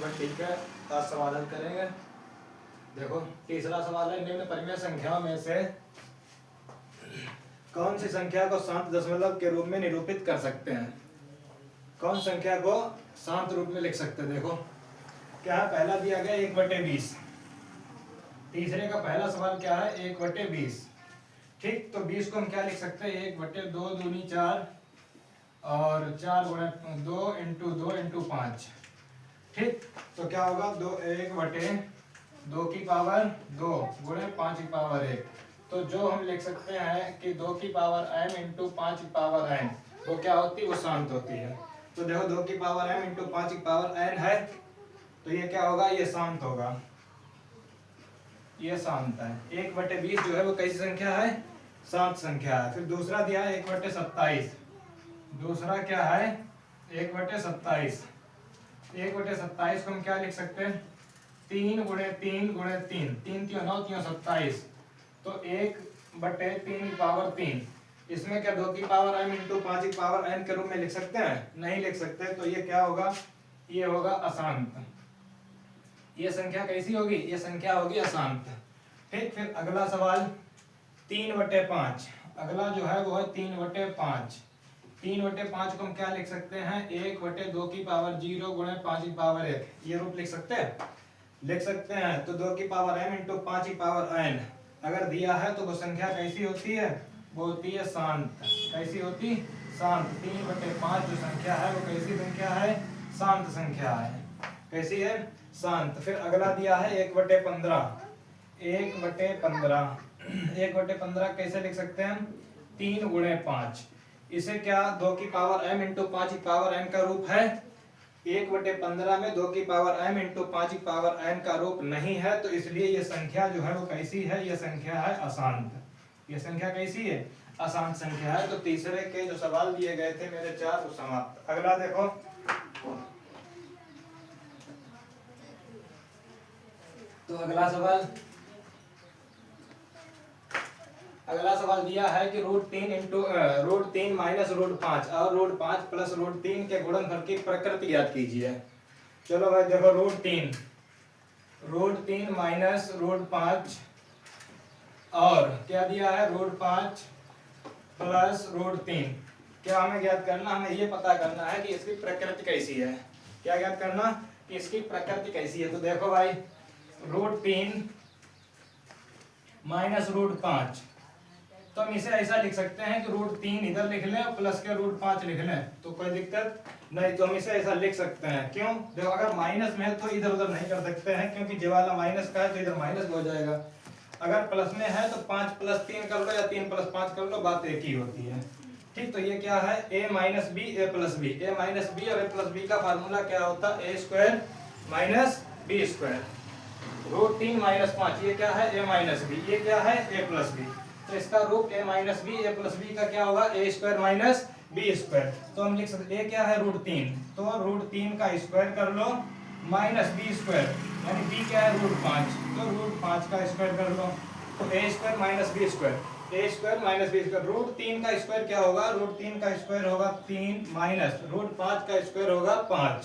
चलो ठीक है, आज सवाल हल करेंगे। देखो तीसरा सवाल है, निम्न परिमेय संख्याओं में से कौन सी संख्या को शांत दशमलव के रूप में निरूपित कर सकते हैं? कौन संख्या को शांत रूप में लिख सकते हैं? देखो क्या है, पहला दिया गया 1/20। तीसरे का पहला सवाल क्या है, 1/20। ठीक, तो 20 को हम क्या लिख सकते हैं, 1/2 दूनी 4 और 4 गुणे 2 × 2 × 5। ठीक, तो क्या होगा, 1/2 की पावर 2 गुणे 5 की पावर 1। तो जो हम लिख सकते हैं कि 2 की पावर m × 5 की पावर n, वो क्या होती है, वो शांत होती है। तो देखो 2 की पावर m × 5 की पावर n है, तो ये क्या होगा, ये शांत होगा, ये शांत है। 1/20 जो है वो कैसी संख्या है, शांत संख्या है। फिर दूसरा दिया है 1/27। दूसरा क्या है, 1/27। 1/27 को हम क्या लिख सकते हैं, 3 × 3 × 3, 3 × 9 = 27। तो 1/3 की पावर 3। इसमें क्या 2 की पावर m × 5 की पावर n के रूप में लिख सकते हैं? नहीं लिख सकते। तो ये क्या होगा, ये होगा अशांत। ये संख्या कैसी होगी, ये संख्या होगी अशांत। ठीक, फिर अगला सवाल 3/5। अगला जो है वो है 3/5। 3/5 को हम क्या लिख सकते हैं, 1/2 की पावर 0 गुणे 5 की पावर 1। ये रूप लिख सकते हैं? लिख सकते हैं। तो 2 की पावर m × 5 की पावर n अगर दिया है तो वो संख्या कैसी होती है, वो होती है शांत। कैसी होती, शांत। 3/5 जो संख्या है वो कैसी संख्या है, शांत संख्या है। कैसी है, शांत। फिर अगला दिया है 1/15। 1/15 1/15 कैसे लिख सकते हैं हम, 3 × 5। इसे क्या 2 की पावर m × 5 की पावर n का रूप है। 1/15 में 2 की पावर m × 5 की पावर n का रूप नहीं है, तो इसलिए ये संख्या जो है वो कैसी है, ये संख्या है अशांत। ये संख्या कैसी है, अशांत संख्या है। तो तीसरे के जो सवाल दिए गए थे मेरे 4, वो समाप्त। अगला देखो, तो अगला सवाल दिया है कि √3 - √5 और √5 + √3 के गुणनफल की प्रकृति ज्ञात कीजिए। चलो भाई देखो, √3 - √5 और क्या दिया है, √5 + √3। क्या हमें ज्ञात करना, हमें ये पता करना है कि इसकी प्रकृति कैसी है। क्या ज्ञात करना, कि इसकी प्रकृति कैसी है। तो देखो भाई, √3 - √5, तो हम इसे ऐसा लिख सकते हैं कि √3 इधर लिख लें और प्लस के √5 लिख लें, तो कोई दिक्कत नहीं। तो हम इसे ऐसा लिख सकते हैं। क्यों, देखो अगर माइनस में है तो इधर उधर नहीं कर सकते हैं, क्योंकि जे वाला माइनस का है तो इधर माइनस हो जाएगा। अगर प्लस में है तो 5 + 3 कर लो या 3 + 5 कर लो, बात एक ही होती है। ठीक, तो ये क्या है, a - b a + b। a - b और a + b का फार्मूला क्या होता है, a² - b²। √3 - 5 ये क्या है, a - b। ये क्या है, a + b। तो इसका रूप a - b, a + b का क्या होगा, a² - b²। तो हम लिख सकते, a क्या है, √3, तो √3 का स्क्वायर कर लो माइनस b², यानी b क्या है, √5, तो √5 का स्क्वायर कर लो। तो a² - b², a² - b²। √3 का स्क्वायर क्या होगा, √3 का स्क्वायर होगा 3 माइनस √5 का स्क्वायर होगा 5।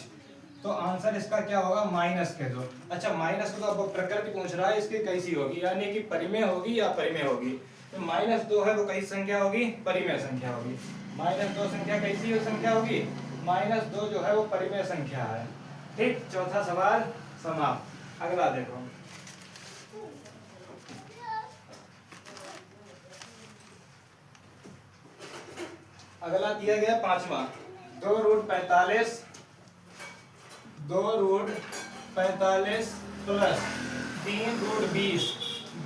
तो आंसर इसका क्या होगा, -2। अच्छा, माइनस को तो अब प्रकृति पूछ रहा है इसकी कैसी होगी, यानी कि परिमेय होगी या परिमेय होगी। तो -2 है वो कैसी संख्या होगी, परिमेय संख्या होगी। -2 संख्या कैसी संख्या होगी, -2 जो है वो परिमेय संख्या है। ठीक, चौथा सवाल समाप्त। अगला देखो, अगला दिया गया 5वां, 2√45 प्लस 3√20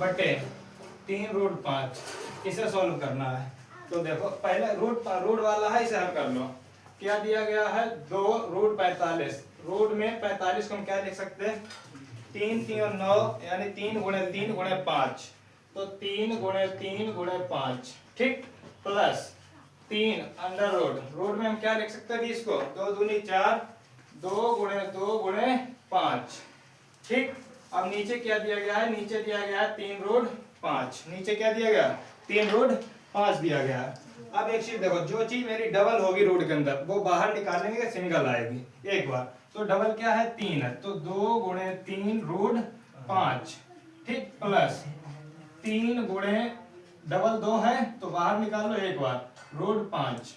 बटे 3√5, इसे सॉल्व करना है। तो देखो पहले रूट वाला है, इसे हल कर लो। क्या दिया गया है, 2√45। रूट में 45 को हम क्या लिख सकते हैं, 3 × 3 = 9, यानी 3 × 3 × 5। तो 3 × 3 × 5, ठीक, प्लस 3 अंडर रूट में हम क्या लिख सकते हैं, 20 को 2 दूनी 4, 2 × 2 × 5। ठीक, अब नीचे क्या दिया गया है, नीचे दिया गया है 3√5। नीचे क्या दिया गया, 3√5 दिया गया है। अब एक चीज देखो, जो चीज मेरी डबल होगी रूट के अंदर, वो बाहर निकालेंगे सिंगल आएगी। एक बार तो डबल क्या है 3 है, तो 2 गुणे 3 रूट 5, ठीक, प्लस 3 गुणे डबल 2 है तो बाहर निकालो एक बार, रूट 5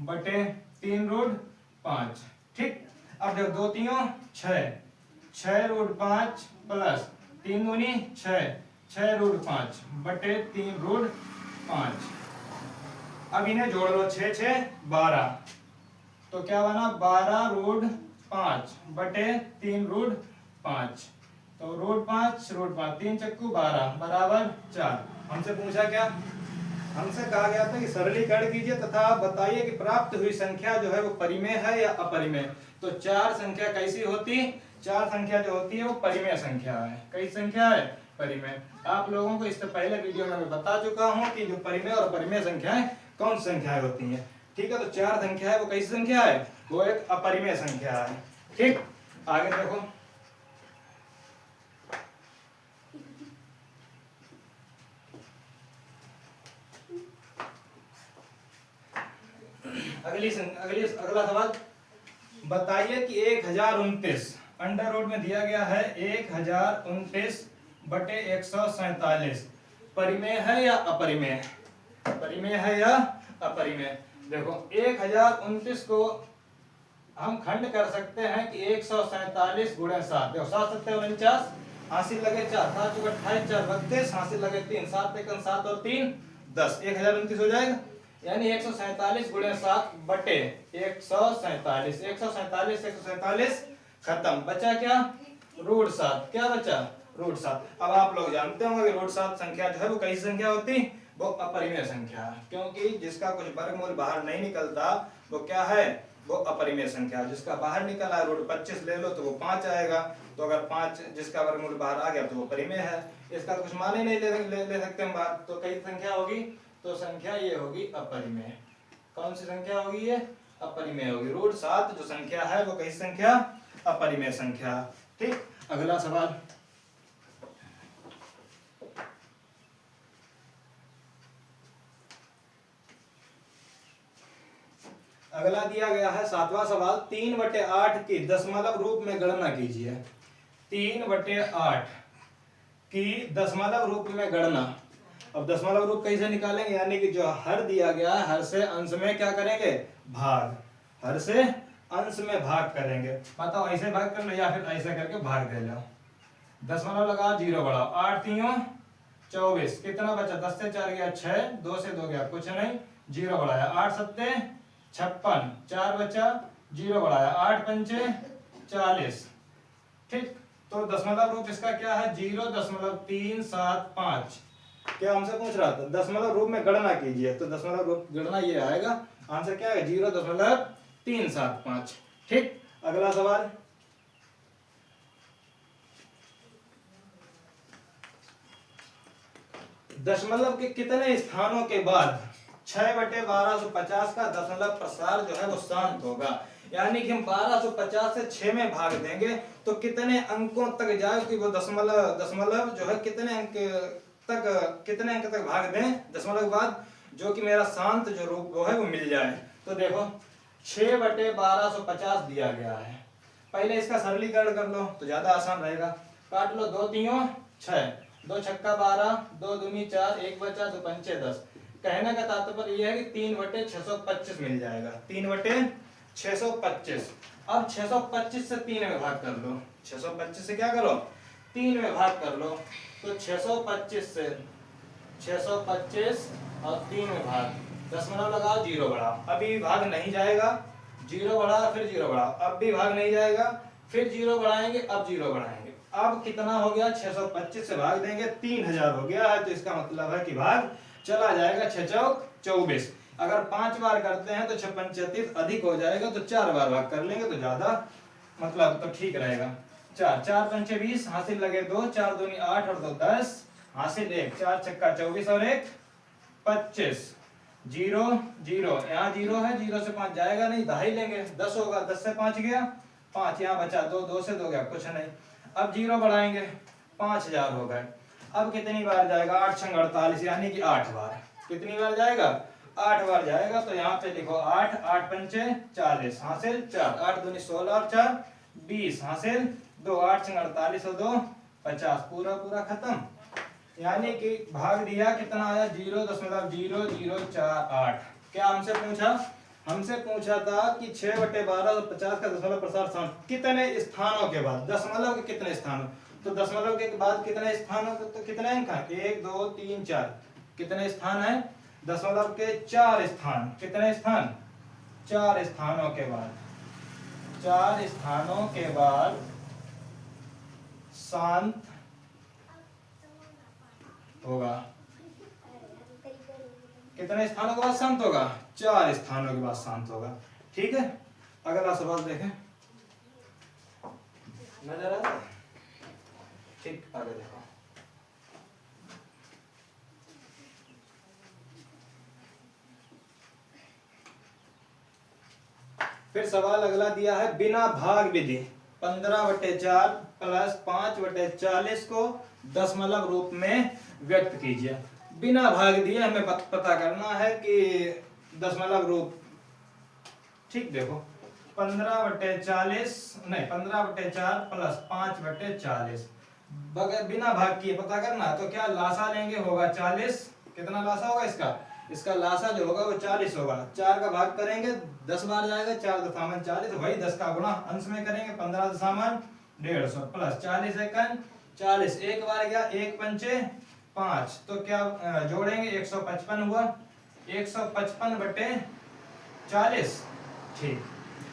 बटे 3 रूट 5, ठीक। अब देखो 2 3 6, 6 रूट 5 प्लस 3 दूनी 6, 6 रूट 5 बटे 3 रूट 5। अब इन्हें जोड़ लो, 6 6 12, तो क्या बना 12 रूट 5 बटे 3 रूट 5, तो रूट 5 3 चक्कू 12 बराबर 4। हमसे पूछा क्या, हमसे कहा गया था कि सरलीकरण कीजिए तथा बताइए कि प्राप्त हुई संख्या जो है वो परिमेय है या अपरिमेय। तो 4 संख्या कैसी होती, 4 संख्या जो होती है वो परिमेय संख्या है। कई संख्या है परिमेय। आप लोगों को इससे पहले वीडियो में मैं बता चुका हूं कि जो परिमेय और अपरिमेय संख्याएं कौन संख्याएं होती हैं, ठीक है। तो 4 संख्या है वो कैसी संख्या है, वो एक अपरिमेय संख्या है, ठीक। आगे देखो, अगला सवाल बताइए कि 1029 अंडर रूट में दिया गया है 1029 बटे 147 परिमेय है या अपरिमेय, परिमेय है या अपरिमेय। देखो 1029 को हम खंड कर सकते हैं कि 147 गुणे 7, देखो 7 7 49, हासिल लगे 4, 7 चौक 28, 4 32, हासिल लगे 3, 7 एकम 7 और 3 10, 1029 हो जाएगा। यानी 147 गुणे 7 बटे 147, 147 खत्म, बचा क्या रूट 7, क्या बचा रूट 7। अब आप लोग जानते होंगे कि रूट 7 संख्या जो है वो कैसी संख्या होती, वो अपरिमेय संख्या है, क्योंकि जिसका कुछ वर्गमूल बाहर नहीं निकलता वो क्या है, वो अपरिमेय संख्या। जिसका बाहर निकला है रूट 25 ले लो तो वो 5 आएगा, तो अगर 5 जिसका वर्गमूल बाहर आ गया तो वो परिमेय है, इसका कुछ मान ही नहीं ले सकते हम बात। तो कई संख्या होगी, तो संख्या ये होगी अपरिमेय। कौन सी संख्या होगी ये, अपरिमेय होगी। रूट 7 जो संख्या है वो कैसी संख्या, अपरिमेय संख्या, ठीक। अगला सवाल, अगला दिया गया है 7वां सवाल, 3/8 की दशमलव रूप में गणना कीजिए। 3/8 की दशमलव रूप में गणना। अब दशमलव रूप कैसे निकालेंगे, यानी कि जो हर दिया गया है हर से अंश में क्या करेंगे, भाग, हर से अंश में भाग करेंगे। बताओ ऐसे भाग कर लो या फिर ऐसे करके भाग दे लो। दशमलव लगाओ, 0 बढ़ाओ, 8 3 24, कितना बचा, 10 से 4 गया 6, 2 से 2 गया कुछ नहीं, 0 बढ़ाया, 8 7 56, 4 बचा, 0 बढ़ाया, 8 5 40, ठीक। तो दशमलव रूप इसका क्या है, 0.375। क्या हमसे पूछ रहा था, दशमलव रूप में गणना कीजिए, तो दशमलव रूप गणना ये आएगा, आंसर क्या है 0.375, ठीक। अगला सवाल, दशमलव के कितने स्थानों के बाद 6/1250 का दशमलव प्रसार जो है वो शांत होगा। यानी कि हम 1250 से 6 में भाग देंगे तो कितने अंकों तक जाए कि वो दशमलव जो है कितने अंक तक भाग दें दशमलव के बाद, जो कि मेरा शांत जो रूप वो है वो मिल जाए। तो देखो 6/1250 दिया गया है, पहले इसका सरलीकरण कर लो तो ज्यादा आसान रहेगा। काट लो, 2 3 6, 2 छक्का 12, 2 दूनी 4, 1 बचा, 2 पंचे 10। कहने का तात्पर्य यह है कि 3/625 मिल जाएगा, 3/625। अब 625 से 3 में भाग कर लो, 625 से क्या करो 3 में भाग कर लो, तो 625 से 625 और 3 में भाग, दशमलव लगाओ, 0 बढ़ाओ, अभी भाग नहीं जाएगा, 0 बढ़ा फिर 0 बढ़ाओ, अब भी भाग नहीं जाएगा, फिर 0 बढ़ाएंगे, अब 0 बढ़ाएंगे, अब कितना हो गया 625 से भाग देंगे 3000 हो गया है। तो इसका मतलब है कि भाग चला जाएगा 6 चौक 24। अगर 5 बार करते हैं तो 6 35 अधिक हो जाएगा, तो 4 बार भाग कर लेंगे तो ज्यादा मतलब तो ठीक रहेगा। 4 4 पंचे 20, हासिल लगे 2, 4 दूनी 8 और 2 10, हासिल 1, 4 छक्का 24 और 1 25, 0 0, यहाँ 0 है, 0 से 5 जाएगा नहीं, दहाई लेंगे, 10 होगा, 10 से 5 गया 5, यहाँ बचा 2, 2 से 2 गया कुछ नहीं, अब 0 बढ़ाएंगे, 5000 हो गए। अब कितनी बार जाएगा, 8 छंग 48, यानी कि 8 बार। कितनी बार जाएगा, 8 बार जाएगा। तो यहाँ पे लिखो 8, 8 पंचे 40, हासिल 4, 8 दूनी 16 और 4 20 हासिल 2 8 6 48 और 2 50 पूरा पूरा खत्म। यानी कि भाग दिया कितना आया 0.0048। क्या हमसे पूछा? हमसे पूछा था कि 6/12 और 50 का दशमलव प्रसार स्थान कितने स्थानों के बाद, दशमलव के कितने स्थानों, तो दशमलव के बाद कितने स्थानों, तो कितने अंक हैं 1 2 3 4, कितने स्थान है दशमलव के 4 स्थान, कितने स्थान 4 स्थानों के बाद, 4 स्थानों के बाद शांत होगा। कितने स्थानों के बाद शांत होगा 4 स्थानों के बाद शांत होगा। ठीक है, अगला सवाल देखें, नजर आ रहा है? ठीक, आगे देखो। फिर सवाल अगला दिया है बिना भाग विधि 15/4 प्लस 5/40 को दशमलव रूप में व्यक्त कीजिए। बिना भाग दिए हमें पता करना है कि दशमलव रूप। ठीक, देखो 15/40 नहीं 15/4 प्लस 5/40 बगैर बिना भाग किए पता करना है, तो क्या लासा लेंगे होगा 40। कितना लासा होगा इसका, इसका लासा जो होगा वो 40 होगा। 4 का भाग करेंगे 10 बार जाएगा, 4 दशामन 40, वही 10 का गुणा अंश में करेंगे 15 दशामन 150 प्लस 40 एकन 40, एक बार गया 1 पंचे 5, तो क्या जोड़ेंगे 155 हुआ, 155/40। ठीक,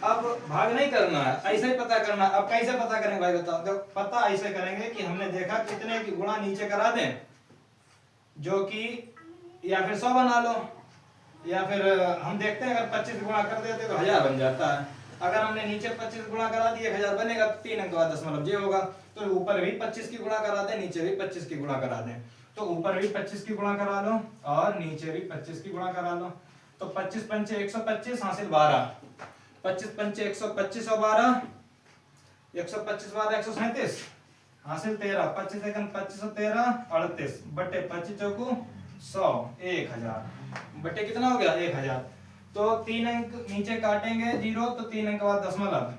अब भाग नहीं करना है, ऐसे ही पता करना। अब कैसे पता करेंगे भाई बताओ? तो पता ऐसे करेंगे कि हमने देखा कितने की गुणा नीचे करा दें, जो कि या फिर 100 बना लो, या फिर हम देखते हैं अगर 25 गुणा कर देते तो 1000 बन जाता है। अगर हमने नीचे 25 गुणा करा दिए 1000 बनेगा, 3 अंक बाद दशमलव जे होगा। तो ऊपर भी 25 की गुणा करा दें, नीचे भी 25 की गुणा करा दें। तो ऊपर भी 25 की गुणा करा लो और नीचे भी 25 की गुणा करा लो। तो 25 पंचे 125 हासिल 12, 25 पंचे 125 और 12, 125 12 137 हासिल 13, 25 एकम 25 और 13 38 बटे 25 चौकू 100, 1000 बटे कितना हो गया 1000। तो 3 अंक नीचे काटेंगे 0, तो 3 अंक बाद दशमलव,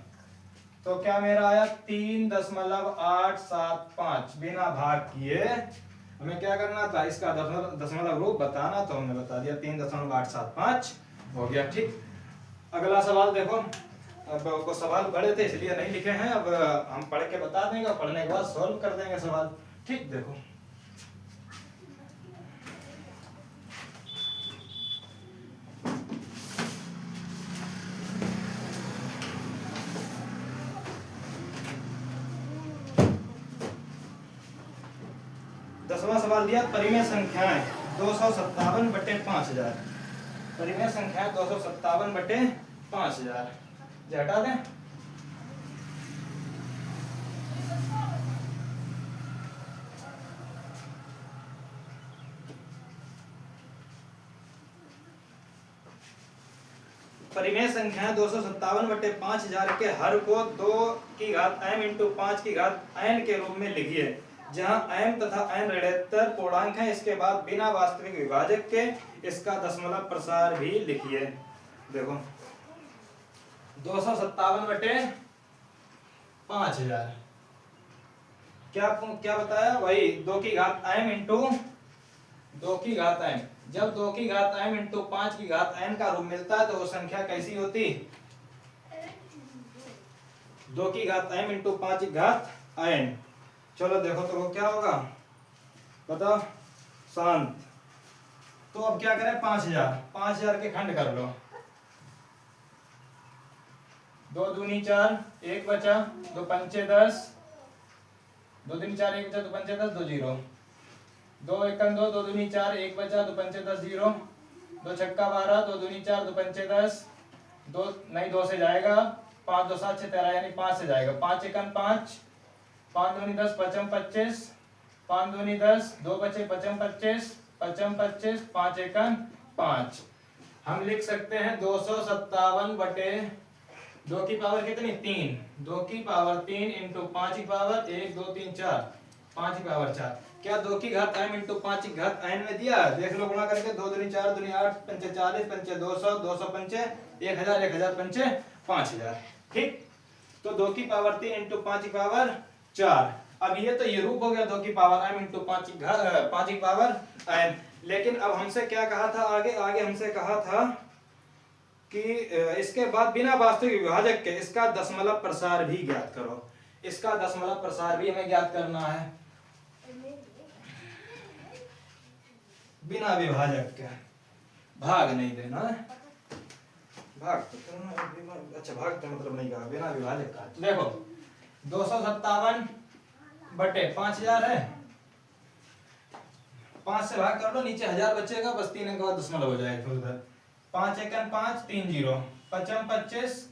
तो क्या मेरा आया 3.875। बिना भाग किए हमें क्या करना था, इसका दशमलव रूप बताना, तो हमने बता दिया 3.875 हो गया। ठीक, अगला सवाल देखो। अब को सवाल बड़े थे इसलिए नहीं लिखे हैं, अब हम पढ़ के बता देंगे, पढ़ने के बाद सॉल्व कर देंगे सवाल। ठीक, देखो 10वां सवाल दिया परिमेय संख्याएं 257/5000। परिमेय संख्याएं 257/5000 हटा दें। परिमेय संख्या 257/5000 के हर को 2 की घात m इंटू 5 की घात n के रूप में लिखिए, जहां m तथा n ऋणात्मक पूर्णांक है। इसके बाद बिना वास्तविक विभाजक के इसका दशमलव प्रसार भी लिखिए। देखो 257/5000 क्या बताया, वही 2 की घात m इंटू 2 की घात m। जब 2 की घात m इंटू 5 की घात n का रूप मिलता है तो वो संख्या कैसी होती, 2 की घात m इंटू 5 की घात n। चलो देखो तो वो क्या होगा बताओ, शांत। तो अब क्या करें 5000 के खंड कर लो, 2 दूनी 4, 1 बचा, 2 पंचे 10, 2 दूनी 4, 1 बचा, 2 पंचे 10, 2 0, 2 एकम 2, 2 दूनी 4, 1 बचा, 2 पंचे 10 0, 2 छक्का 12, 2 दूनी 4, 2 पंचे 10, 2 नहीं 2 से जाएगा, 5 2 7 6 13 यानी 5 से जाएगा, 5 एकम 5, 5 दूनी 10 पचम 25, 5 दूनी 10, 2 बचे पचम 25, पचम 25, 5 एकम 5। हम लिख सकते हैं 257/2 की पावर कितनी 3, 2 की पावर 3 इंटू 5 की पावर 1 2 3 4, 5 की पावर 4। क्या 2 की घात m इंटू 5 की घात n में दिया, देख लो गुणा करके, 2 दूनी 4 दूनी 8 पंचे 40 पंचे 200 200 पंचे 1000 1000 पंचे 5000। ठीक, तो 2 की पावर 3 इंटू 5 की पावर 4। अब ये तो ये रूप हो गया 2 की पावर m इंटू 5 की पावर n। लेकिन अब हमसे क्या कहा था, आगे आगे हमसे कहा था कि इसके बाद बिना वास्तविक विभाजक के इसका दशमलव प्रसार भी ज्ञात करो। इसका दशमलव प्रसार भी हमें ज्ञात करना है बिना विभाजक के। भाग नहीं देना है, भाग तो करना, अच्छा भाग तो मतलब नहीं कहा, बिना विभाजक का। तो देखो 257 बटे 5000 है, 5 से भाग कर लो, नीचे 1000 बचेगा, बस 3 अंक के बाद दशमलव हो जाएगा। फिर उधर 5 एकन 5 3 0 पचम 25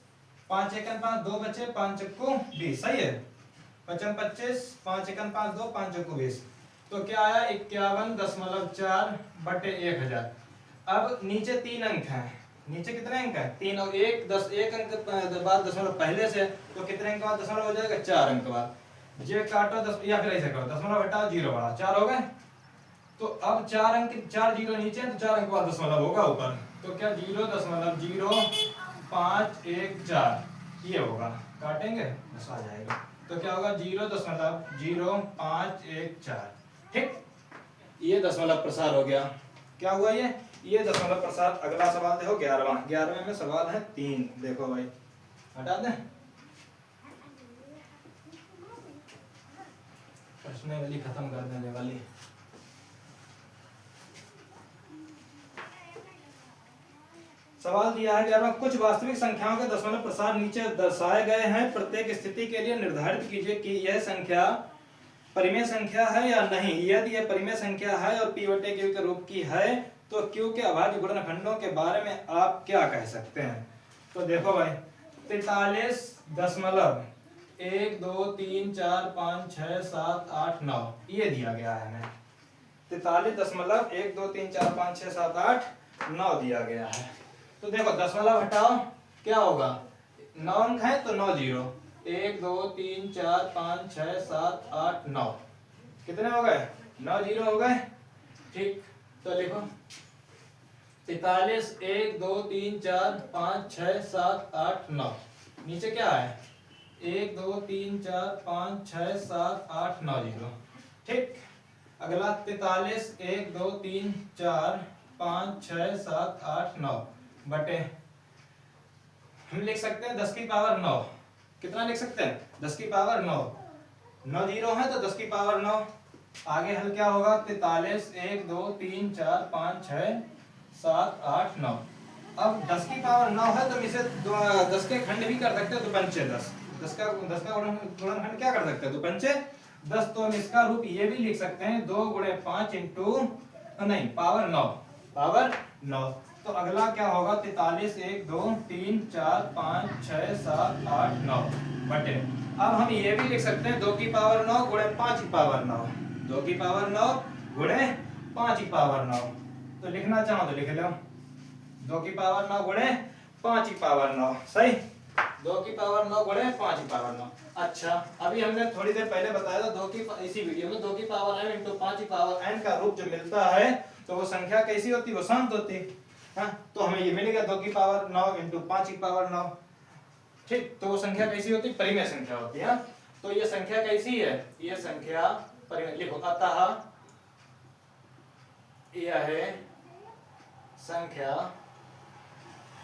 5 एकन 5 2 बचे 5 चक्कू 20 सही है। पचम 25 5 एकन 5 2 5 चक्कू 20 तो क्या आया 51.4 बटे 1000। अब नीचे 3 अंक हैं, नीचे कितने अंक है 3 और 1 10 1 अंक बाद दशमलव पहले से, तो कितने अंक बाद दशमलव हो जाएगा 4 अंक बाद। जे काटो 10 या फिर ऐसे करो दशमलव हटाओ 0 बढ़ा 4 हो गए। तो अब 4 अंक 4 जीरो नीचे तो 4 अंक बाद दशमलव होगा ऊपर, तो क्या 0.0514 ये होगा, काटेंगे बस आ जाएगा। तो क्या होगा 0.0514। ठीक, ये दशमलव प्रसार हो गया। क्या हुआ ये दशमलव प्रसार। अगला सवाल देखो 11वां में सवाल है 3। देखो भाई हटा दें, प्रश्न वाली खत्म कर देने वाली। सवाल दिया है 11वां, कुछ वास्तविक संख्याओं के दशमलव प्रसार नीचे दर्शाए गए हैं। प्रत्येक स्थिति के लिए निर्धारित कीजिए कि यह संख्या परिमेय संख्या है या नहीं। यदि यह परिमेय संख्या है और p बटे q के रूप की है तो q के अभाज्य गुणनखंडों के बारे में आप क्या कह सकते हैं। तो देखो भाई 43.1 2 3 4 5 6 7 8 9 ये दिया गया है हमें। 43.1 2 3 4 5 6 7 8 9 दिया गया है। तो देखो दशमलव हटाओ क्या होगा, 9 अंक है तो 9 जीरो, 1 2 3 4 5 6 7 8 9 कितने हो गए 9 जीरो हो गए। ठीक, तो लिखो 43 1 2 3 4 5 6 7 8 9 नीचे क्या है 1 2 3 4 5 6 7 8 9 जीरो। ठीक, अगला 43 1 2 3 4 5 6 7 8 9 बटे हम लिख सकते हैं 10 की पावर 9। कितना लिख सकते हैं 10 की पावर 9, 9 जीरो है तो 10 की पावर 9। आगे हल क्या होगा 43 1 2 3 4 5 6 7 8 9। अब 10 की पावर 9 है तो इसे 10 के खंड भी कर सकते हैं, तो पंचे 10 का गुणनखंड क्या कर सकते हैं, तो पंचे 10। तो हम इसका रूप ये भी लिख सकते हैं 2 गुणे 5 इंटू नहीं पावर 9 पावर 9। तो अगला क्या होगा 43 1 2 3 4 5 6 7 8 9 बटे। अब हम ये भी लिख सकते हैं 2 की पावर 9 गुणे 5 की पावर 9, 2 की पावर 9 गुणे 5 की पावर 9। तो लिखना चाहो तो लिख लो 2 की पावर 9 गुणे 5 की पावर 9 सही, 2 की पावर 9 गुणे 5 की पावर 9। अच्छा, अभी हमने थोड़ी देर पहले बताया था 2 की इसी वीडियो में 2 की पावर m इंटू 5 की पावर n का रूप जो मिलता है तो वो संख्या कैसी होती है, वो शांत होती है। हाँ, तो हमें ये मिलेगा 2 की पावर 9 इंटू 5 की पावर 9। ठीक, तो वो संख्या कैसी होती है, परिमेय संख्या होती है। तो ये संख्या कैसी है, ये संख्या परिमेय। लिखो अतः यह संख्या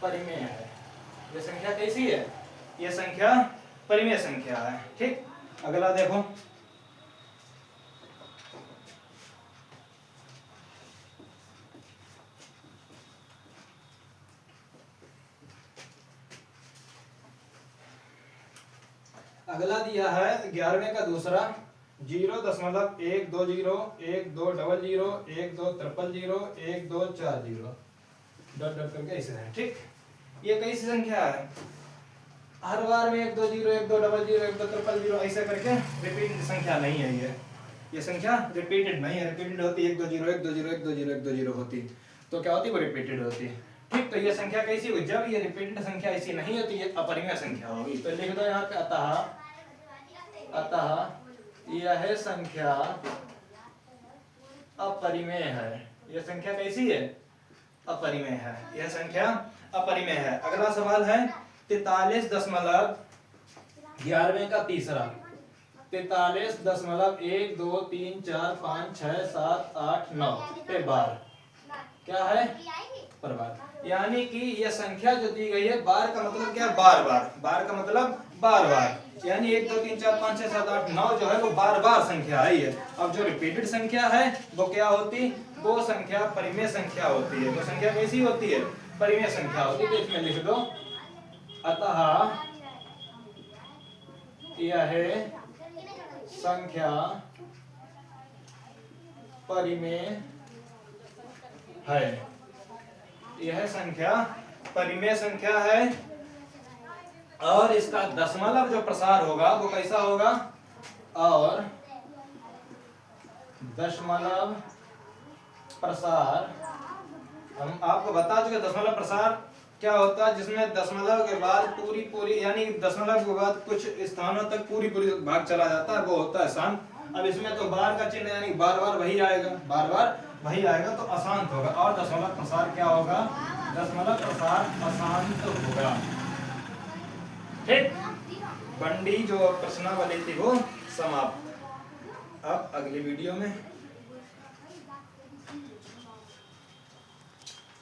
परिमेय है। ये संख्या कैसी है, ये संख्या परिमेय संख्या है। ठीक, अगला देखो अगला दिया है 11वें का दूसरा 0.120 1 2 00 1 2 000 1 2 40 डॉट डॉट करके ऐसे है। ठीक, ये कैसी संख्या है, हर बार में 1 2 0 1 2 00 1 2 000 ऐसे करके रिपीटेड संख्या नहीं है। ये संख्या रिपीटेड नहीं है, रिपीटेड होती 1 2 0 1 2 0 1 2 0 1 2 0 होती तो क्या होती, वो रिपीटेड होती है। ठीक, तो ये संख्या कैसी होगी, जब ये रिपीटेड संख्या ऐसी नहीं होती है अपरिमेय संख्या होगी। तो लिख दो यहाँ पे अतः यह संख्या अपरिमेय है। यह संख्या कैसी है, अपरिमेय है, यह संख्या अपरिमेय है। अगला सवाल है 43.1 11वें का तीसरा 43.1 2 3 4 5 6 7 8 9 पे बार क्या है प्रबार। यानी कि यह संख्या जो दी गई है बार का मतलब क्या है बार बार, बार का मतलब बार बार, यानी 1 2 3 4 5 6 7 8 9 जो है वो बार बार संख्या है ये। अब जो रिपीटेड संख्या है वो क्या होती, वो संख्या परिमेय संख्या होती है। वो संख्या कैसी होती है, परिमेय संख्या होती है। तो इसमें लिख दो अतः यह संख्या परिमेय है, यह संख्या परिमेय संख्या है। और इसका दशमलव जो प्रसार होगा वो कैसा होगा, और दशमलव प्रसार हम आपको बता चुके। दशमलव प्रसार क्या होता है, जिसमें दशमलव के बाद पूरी यानी दशमलव के बाद कुछ स्थानों तक पूरी भाग चला जाता है, वो होता है शांत। अब इसमें तो बार का चिन्ह यानी बार बार वही आएगा, बार बार वही आएगा तो अशांत होगा। और दशमलव प्रसार क्या होगा, दशमलव प्रसार अशांत होगा। ठीक, बंडी जो प्रश्नावली थी वो समाप्त। अब अगली वीडियो में